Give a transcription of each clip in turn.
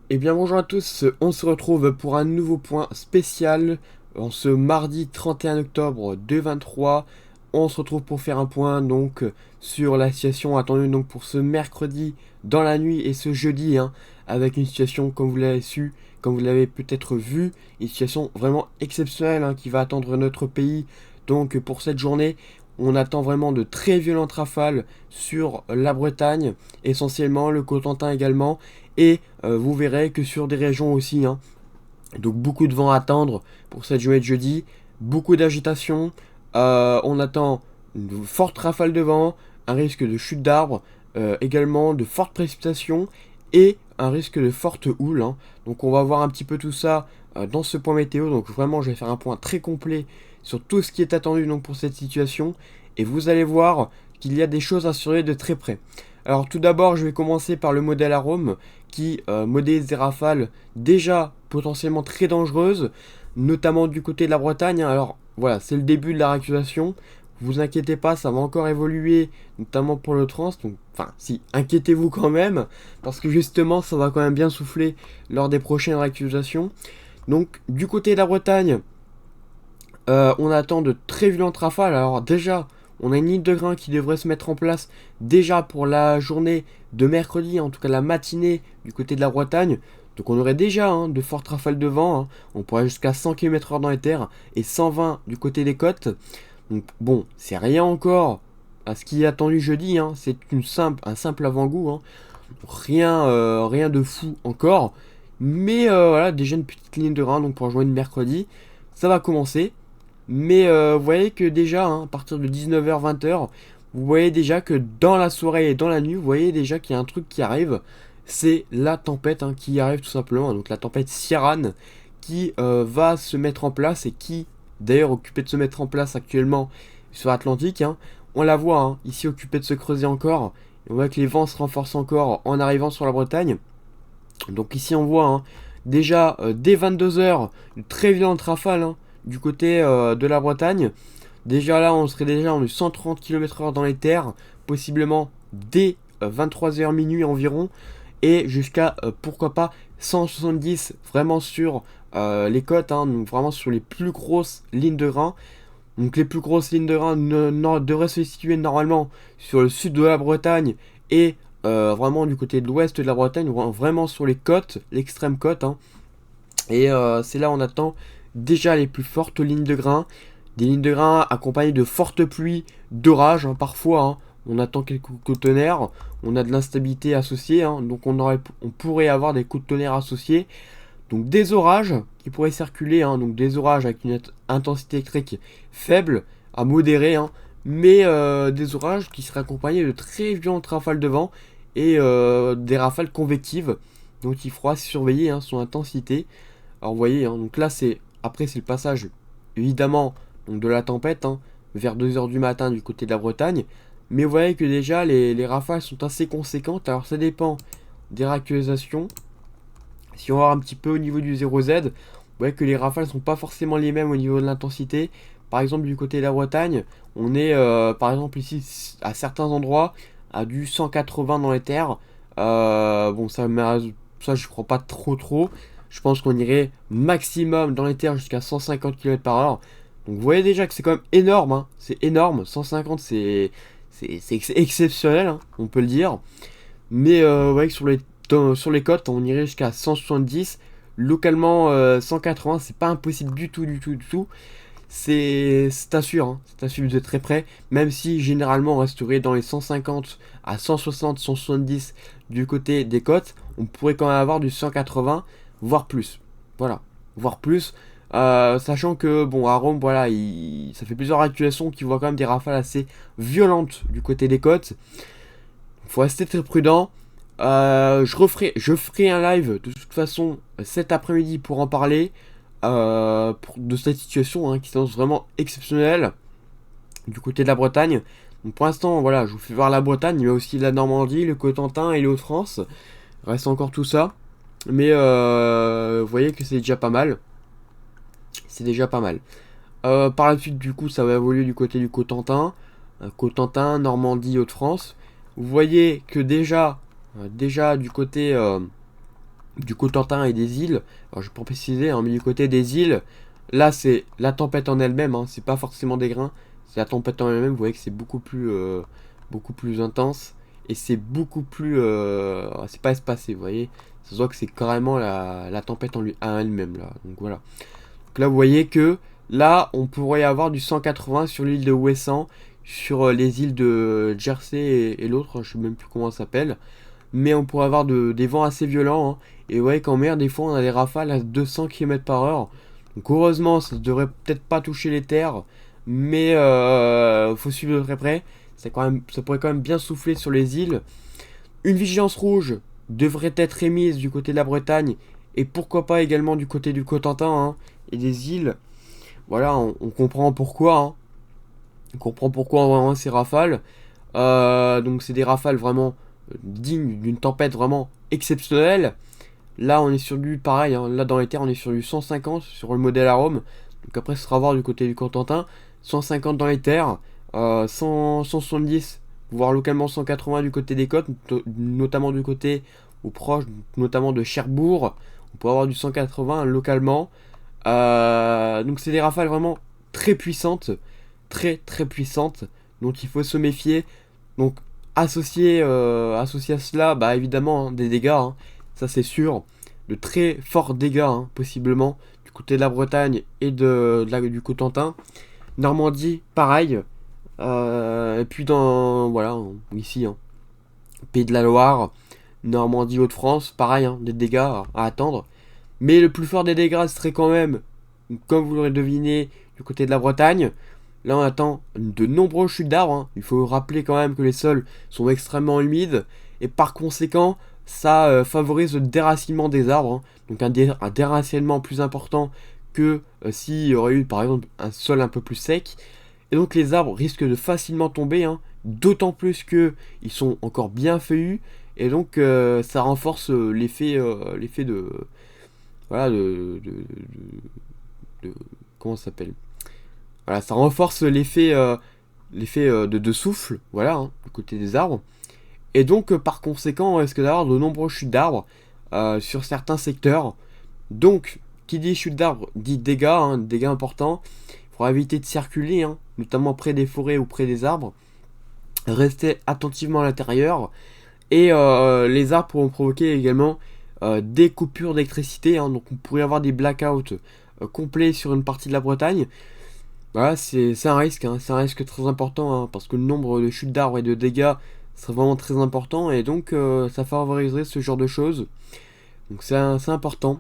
Eh bien bonjour à tous, on se retrouve pour un nouveau point spécial en ce mardi 31 octobre 2023. On se retrouve pour faire un point sur la situation attendue pour ce mercredi dans la nuit et ce jeudi avec une situation comme vous l'avez su, comme vous l'avez peut-être vu, une situation vraiment exceptionnelle qui va attendre notre pays. Donc pour cette journée, on attend vraiment de très violentes rafales sur la Bretagne, essentiellement le Cotentin également. Et vous verrez que sur des régions aussi, donc beaucoup de vent à attendre pour cette journée de jeudi, beaucoup d'agitation, on attend une forte rafale de vent, un risque de chute d'arbres, également de fortes précipitations et un risque de forte houle. Donc on va voir un petit peu tout ça dans ce point météo, donc vraiment je vais faire un point très complet sur tout ce qui est attendu pour cette situation, et vous allez voir qu'il y a des choses à surveiller de très près. Alors tout d'abord, je vais commencer par le modèle Arome qui modélise des rafales déjà potentiellement très dangereuses, notamment du côté de la Bretagne. Alors voilà, c'est le début de la récupération. Vous inquiétez pas, ça va encore évoluer, notamment pour le trans. Donc, enfin, si, inquiétez-vous quand même, parce que justement, ça va quand même bien souffler lors des prochaines réactualisations. Donc, du côté de la Bretagne, on attend de très violentes rafales. Alors déjà, on a une ligne de grain qui devrait se mettre en place déjà pour la journée de mercredi, en tout cas la matinée du côté de la Bretagne. Donc on aurait déjà de fortes rafales de vent. On pourrait jusqu'à 100 km/h dans les terres et 120 du côté des côtes. Donc bon, c'est rien encore à ce qui est attendu jeudi. C'est un simple avant-goût. Rien de fou encore. Mais voilà, déjà une petite ligne de grain donc pour rejoindre mercredi. Ça va commencer. Mais vous voyez que déjà, à partir de 19h-20h, vous voyez déjà que dans la soirée et dans la nuit, vous voyez déjà qu'il y a un truc qui arrive. C'est la tempête qui arrive tout simplement. Donc la tempête Ciaran qui va se mettre en place et qui, d'ailleurs, occupée de se mettre en place actuellement sur l'Atlantique. On la voit ici occupée de se creuser encore. Et on voit que les vents se renforcent encore en arrivant sur la Bretagne. Donc ici on voit déjà dès 22h une très violente rafale du côté de la Bretagne. Déjà là on serait déjà en 130 km/h dans les terres, possiblement dès 23h minuit environ, et jusqu'à pourquoi pas 170 vraiment sur les côtes, donc vraiment sur les plus grosses lignes de grain. Donc les plus grosses lignes de grain devraient se situer normalement sur le sud de la Bretagne et vraiment du côté de l'ouest de la Bretagne, vraiment sur les côtes, l'extrême côte. Et c'est là où on attend déjà les plus fortes lignes de grain. Des lignes de grain accompagnées de fortes pluies, d'orages parfois. On attend quelques coups de tonnerre, on a de l'instabilité associée, donc on pourrait avoir des coups de tonnerre associés. Donc des orages qui pourraient circuler, donc des orages avec une intensité électrique faible à modérée, mais des orages qui seraient accompagnés de très violentes rafales de vent et des rafales convectives. Donc il faudra surveiller son intensité. Alors vous voyez, donc là c'est le passage évidemment donc de la tempête vers 2h du matin du côté de la Bretagne. Mais vous voyez que déjà les rafales sont assez conséquentes. Alors ça dépend des réactualisations. Si on va un petit peu au niveau du 0Z, vous voyez que les rafales ne sont pas forcément les mêmes au niveau de l'intensité. Par exemple, du côté de la Bretagne, on est par exemple ici à certains endroits à du 180 dans les terres. Bon, ça je crois pas trop. Je pense qu'on irait maximum dans les terres jusqu'à 150 km/h. Donc vous voyez déjà que c'est quand même énorme. C'est énorme. 150 c'est exceptionnel, on peut le dire. Mais vous voyez que sur les côtes, on irait jusqu'à 170. Localement, 180, c'est pas impossible du tout. C'est à suivre, c'est à suivre de très près. Même si généralement on resterait dans les 150 à 160, 170 du côté des côtes, on pourrait quand même avoir du 180, voire plus. Voilà, voire plus. Sachant que, bon, à Rome, voilà, ça fait plusieurs actuations qui voient quand même des rafales assez violentes du côté des côtes. Il faut rester très prudent. Je ferai un live de toute façon cet après-midi pour en parler de cette situation qui s'annonce vraiment exceptionnelle du côté de la Bretagne. Donc pour l'instant, voilà, je vous fais voir la Bretagne, mais aussi la Normandie, le Cotentin et les Hauts-de-France. Il reste encore tout ça, mais vous voyez que c'est déjà pas mal. C'est déjà pas mal. Par la suite, du coup, ça va évoluer du côté du Cotentin, Normandie, Hauts-de-France. Vous voyez que déjà du côté du Cotentin et des îles. Alors je vais pas préciser, hein, mais du côté des îles, là c'est la tempête en elle-même, hein, c'est pas forcément des grains, c'est la tempête en elle-même. Vous voyez que c'est beaucoup plus intense et c'est beaucoup plus, c'est pas espacé, vous voyez. Ça se voit que c'est carrément la tempête en lui, à elle-même là. Donc voilà. Donc là vous voyez que là on pourrait avoir du 180 sur l'île de Ouessant, sur les îles de Jersey et l'autre, je sais même plus comment ça s'appelle. Mais on pourrait avoir des vents assez violents, hein. Et ouais, qu'en mer, des fois, on a des rafales à 200 km/h. Donc heureusement, ça ne devrait peut-être pas toucher les terres, mais faut suivre de très près. Ça pourrait quand même bien souffler sur les îles. Une vigilance rouge devrait être émise du côté de la Bretagne, et pourquoi pas également du côté du Cotentin, hein, et des îles. Voilà, on comprend pourquoi, hein. On comprend pourquoi on va avoir ces rafales. Donc c'est des rafales vraiment dignes d'une tempête vraiment exceptionnelle. Là on est sur du pareil, hein, là dans les terres on est sur du 150 sur le modèle Arome. Donc après ce sera à voir du côté du Cotentin. 150 dans les terres, 170, voire localement 180 du côté des côtes, notamment du côté ou proche, notamment de Cherbourg. On peut avoir du 180 localement. Donc c'est des rafales vraiment très puissantes, très puissantes, donc il faut se méfier. Donc associé à cela, bah évidemment, hein, des dégâts, hein, ça c'est sûr, de très forts dégâts, hein, possiblement du côté de la Bretagne et du Cotentin. Normandie, pareil. Et puis voilà, ici, hein, Pays de la Loire, Normandie, Hauts-de-France, pareil, hein, des dégâts à attendre. Mais le plus fort des dégâts serait quand même, comme vous l'aurez deviné, du côté de la Bretagne. Là, on attend de nombreuses chutes d'arbres, hein. Il faut rappeler quand même que les sols sont extrêmement humides. Et par conséquent, ça favorise le déracinement des arbres, hein. Donc un déracinement plus important que s'il y aurait eu, par exemple, un sol un peu plus sec. Et donc les arbres risquent de facilement tomber, hein. D'autant plus qu'ils sont encore bien feuillus. Et donc ça renforce l'effet de... Voilà, comment ça s'appelle? Voilà, ça renforce l'effet de souffle, voilà, hein, du côté des arbres. Et donc, par conséquent, on risque d'avoir de nombreuses chutes d'arbres sur certains secteurs. Donc, qui dit chute d'arbres dit dégâts, hein, dégâts importants. Il faudra éviter de circuler, hein, notamment près des forêts ou près des arbres. Restez attentivement à l'intérieur. Et les arbres pourront provoquer également des coupures d'électricité, hein. Donc, on pourrait avoir des blackouts complets sur une partie de la Bretagne. Voilà, c'est un risque, hein, c'est un risque très important, hein, parce que le nombre de chutes d'arbres et de dégâts serait vraiment très important, et donc ça favoriserait ce genre de choses. Donc c'est important.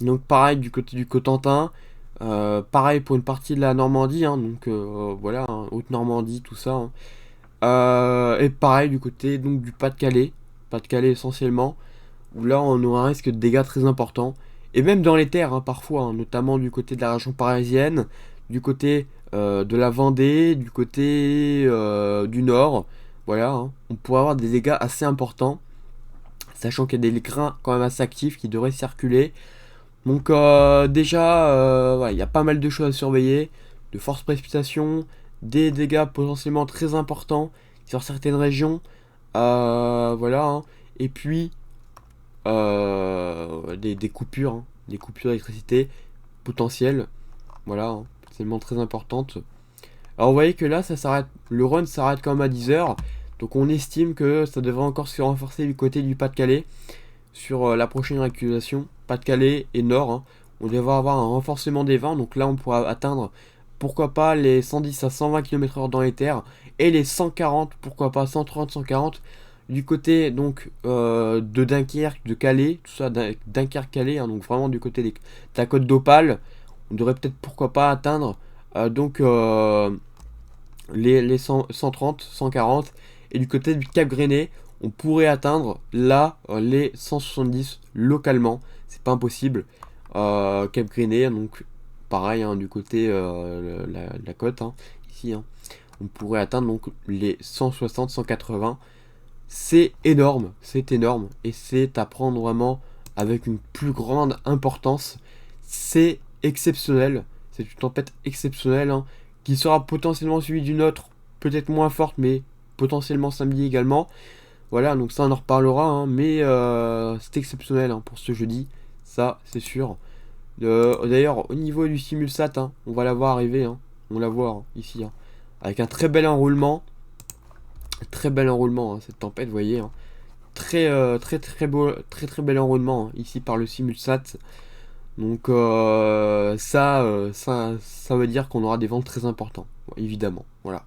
Donc pareil du côté du Cotentin, pareil pour une partie de la Normandie, hein, donc voilà, hein, Haute-Normandie, tout ça, hein. Et pareil du côté donc du Pas-de-Calais, Pas-de-Calais essentiellement, où là on aura un risque de dégâts très important. Et même dans les terres, hein, parfois, hein, notamment du côté de la région parisienne, du côté de la Vendée, du côté du Nord. Voilà, hein, on pourrait avoir des dégâts assez importants, sachant qu'il y a des grains quand même assez actifs qui devraient circuler. Donc déjà, voilà, il y a pas mal de choses à surveiller, de fortes précipitations, des dégâts potentiellement très importants sur certaines régions. Voilà, hein. Et puis des coupures, hein, des coupures d'électricité potentielles. Voilà, hein, potentiellement très importantes. Alors vous voyez que là, ça s'arrête, le run s'arrête quand même à 10 heures. Donc on estime que ça devrait encore se renforcer du côté du Pas-de-Calais sur la prochaine récupération. Pas-de-Calais et Nord, hein. On devrait avoir un renforcement des vents. Donc là, on pourra atteindre, pourquoi pas, les 110 à 120 km/h dans les terres. Et les 140, pourquoi pas, 130, 140 du côté donc de Dunkerque, de Calais, tout ça, Dunkerque-Calais, hein, donc vraiment du côté de la côte d'Opale. On devrait peut-être, pourquoi pas, atteindre donc les 130, 140. Et du côté du Cap Grenet, on pourrait atteindre là les 170 localement. C'est pas impossible. Cap Grenet, donc pareil, hein, du côté de la côte, hein, ici, hein, on pourrait atteindre donc les 160, 180. C'est énorme, et c'est à prendre vraiment avec une plus grande importance. C'est exceptionnel, c'est une tempête exceptionnelle, hein, qui sera potentiellement suivie d'une autre, peut-être moins forte, mais potentiellement samedi également. Voilà, donc ça on en reparlera, hein, mais c'est exceptionnel hein, pour ce jeudi, ça c'est sûr. D'ailleurs, au niveau du Simulsat, hein, on va la voir arriver, hein, on la voit hein, ici, hein, avec un très bel enroulement, hein, cette tempête, vous voyez, hein. Très beau, très bel enroulement hein, ici par le Simulsat. Donc ça veut dire qu'on aura des vents très importants, évidemment. Voilà.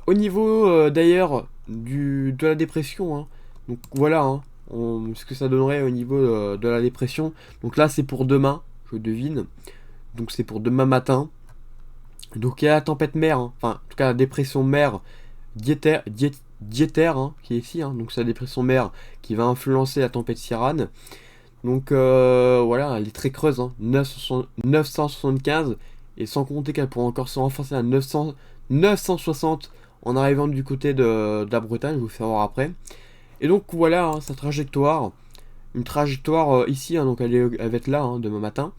Au niveau d'ailleurs de la dépression, hein, donc voilà hein, ce que ça donnerait au niveau de la dépression. Donc là c'est pour demain, je devine. Donc c'est pour demain matin. Donc il y a la tempête mer, hein, enfin en tout cas la dépression mer Dieter hein, qui est ici. Hein, donc c'est la dépression mer qui va influencer la tempête Ciarán. Donc voilà, elle est très creuse, hein, 975, et sans compter qu'elle pourra encore se renforcer à 960 en arrivant du côté de la Bretagne, je vais vous faire voir après. Et donc voilà hein, sa trajectoire, une trajectoire ici, hein, donc elle va être là hein, demain matin,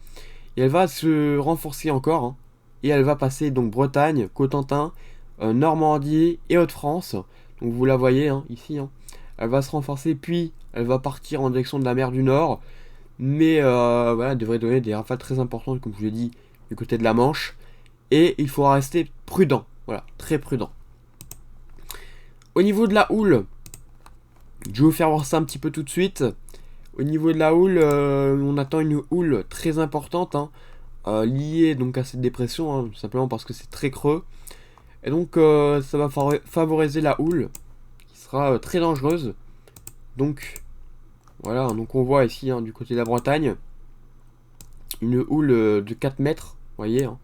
et elle va se renforcer encore, hein, et elle va passer donc Bretagne, Cotentin, Normandie et Hauts-de-France, donc vous la voyez hein, ici, hein. Elle va se renforcer, puis elle va partir en direction de la mer du Nord. Mais voilà, elle devrait donner des rafales très importantes, comme je vous l'ai dit, du côté de la Manche. Et il faudra rester prudent. Voilà, très prudent. Au niveau de la houle, je vais vous faire voir ça un petit peu tout de suite. Au niveau de la houle, on attend une houle très importante, hein, liée donc à cette dépression, hein, tout simplement parce que c'est très creux. Et donc ça va favoriser la houle, qui sera très dangereuse. Donc voilà, donc on voit ici, hein, du côté de la Bretagne, une houle de 4 mètres, vous voyez, hein,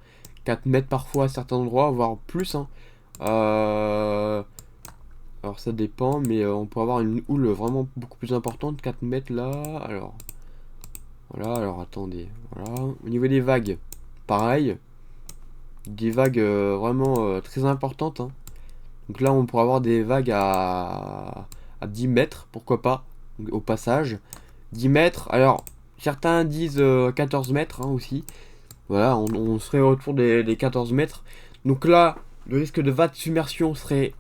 4 mètres parfois à certains endroits, voire plus. Hein. Alors ça dépend, mais on peut avoir une houle vraiment beaucoup plus importante, 4 mètres là. Alors, voilà, alors attendez, voilà. Au niveau des vagues, pareil, des vagues vraiment très importantes. Hein. Donc là, on pourrait avoir des vagues à 10 mètres, pourquoi pas, au passage. 10 mètres, alors certains disent 14 mètres hein, aussi. Voilà, on serait autour des 14 mètres. Donc là, le risque de vague de submersion serait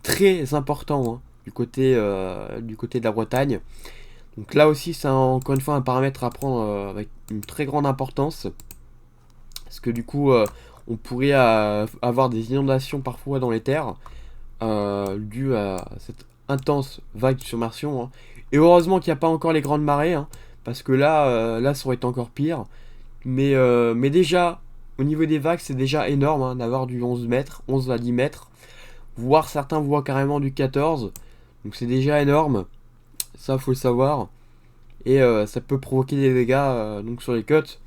très important hein, du côté de la Bretagne. Donc là aussi, c'est encore une fois un paramètre à prendre avec une très grande importance. Parce que du coup, on pourrait avoir des inondations parfois dans les terres dues à cette intense vague de submersion. Hein. Et heureusement qu'il n'y a pas encore les grandes marées, hein, parce que là, ça aurait été encore pire. Mais déjà, au niveau des vagues, c'est déjà énorme hein, d'avoir du 11 mètres, 11 à 10 mètres. Voire certains voient carrément du 14. Donc c'est déjà énorme. Ça, faut le savoir. Et ça peut provoquer des dégâts donc sur les côtes.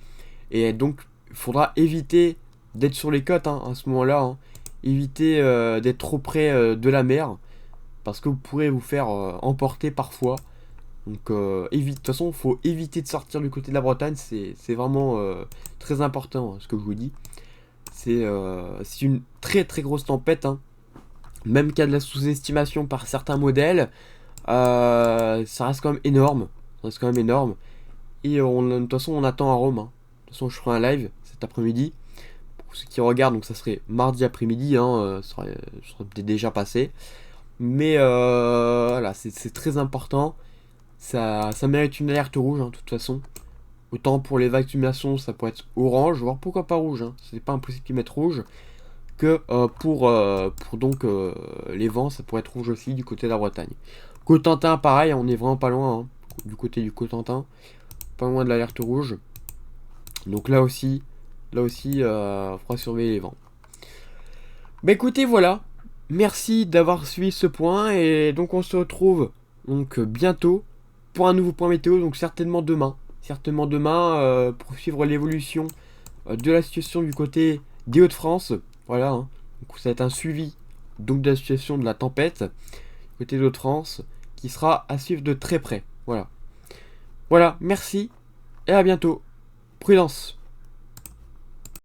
Et donc, il faudra éviter d'être sur les côtes hein, à ce moment-là. Hein. Éviter d'être trop près de la mer. Parce que vous pourrez vous faire emporter parfois. Donc, de toute façon, il faut éviter de sortir du côté de la Bretagne. C'est vraiment très important hein, ce que je vous dis. C'est une très grosse tempête. Hein. Même qu'il y a de la sous-estimation par certains modèles, ça reste quand même énorme. Ça reste quand même énorme. Et de toute façon, on attend à Rome. Hein. De toute façon, je ferai un live cet après-midi. Pour ceux qui regardent, donc ça serait mardi après-midi. Hein, ça serait peut-être déjà passé. Mais voilà, c'est très important. Ça mérite une alerte rouge, hein, de toute façon. Autant pour les vagues d'humidation, ça pourrait être orange, voire pourquoi pas rouge. Hein. C'est pas impossible qu'ils mettent rouge. Que pour donc les vents, ça pourrait être rouge aussi du côté de la Bretagne. Cotentin, pareil, on est vraiment pas loin, hein, du côté du Cotentin, pas loin de l'alerte rouge. Donc là aussi, faudra surveiller les vents. Bah écoutez, voilà, merci d'avoir suivi ce point, et donc on se retrouve donc bientôt pour un nouveau point météo, donc certainement demain. Pour suivre l'évolution de la situation du côté des Hauts-de-France. Voilà, hein. Donc ça va être un suivi donc de la situation de la tempête côté de France qui sera à suivre de très près. Voilà. Voilà, merci et à bientôt. Prudence.